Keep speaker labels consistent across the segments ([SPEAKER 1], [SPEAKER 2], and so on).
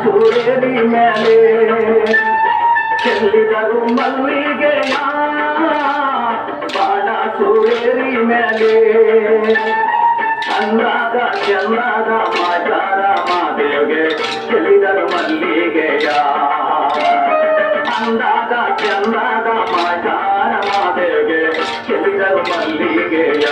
[SPEAKER 1] ಸೂರ್ಯರಿ ಮೇಲೆ ಚೆಲ್ಲಿದರು ಮಲ್ಲಿಗೆಯ ಬಾಣ ಸೂರ್ಯರಿ ಮೇಲೆ ಅಂದಾದ ಚೆಲ್ಲಾದ ಮಾಚಾರ ಮಾದೇವ್ಗೆ ಚೆಲ್ಲಿದರು ಮಲ್ಲಿಗೆಯ ಅಂದಾದ ಚೆಲ್ಲಾದ ಮಾಚಾರ ಮಾದೇವ್ಗೆ ಚೆಲ್ಲಿದರು ಮಲ್ಲಿಗೆಯ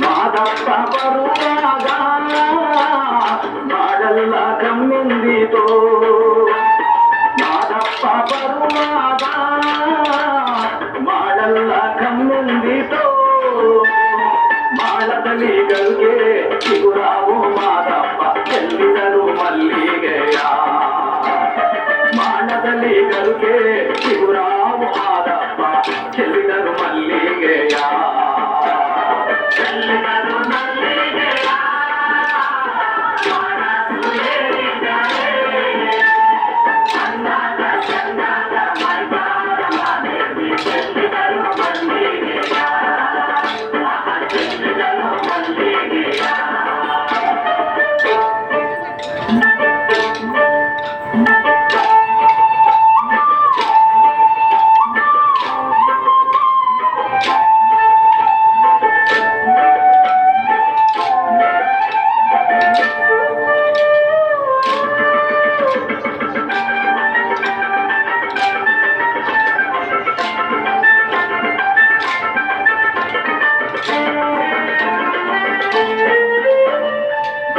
[SPEAKER 1] ಮಾದಪ್ಪ ಬರುವಾಗ ಮಾಡಲ್ಲ ಕಮ್ಮಿಂದಿತೋ ಮಾದಪ್ಪ ಬರುವಾಗ ಮಾಡಲ್ಲ ಕಮ್ಮಿಂದಿತೋ ಮಾಡದಲಿಗಳಿಗೆ ಚಿಗುರಾವು ಮಾದಪ್ಪ ಚೆಲ್ಲಿದರು ಮಲ್ಲಿಗೆಯ ಮಾಡದಲಿಗಳಿಗೆ ಚಿಗುರಾವು ಮಾದಪ್ಪ ಚೆಲ್ಲಿದರು ಮಲ್ಲಿಗೆಯ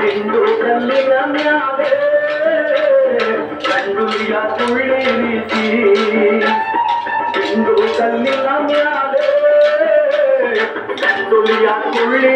[SPEAKER 1] ಇಂದು ಕಲ್ಲಿನ ಮ್ಯಾಲೆ ಗಂಡುಲಿಯ ತುಳಿರಿಸಿ ಇಂದು ಕಲ್ಲಿನ ಮ್ಯಾಲೆ ಗಂಡುಲಿಯ ತುಳಿ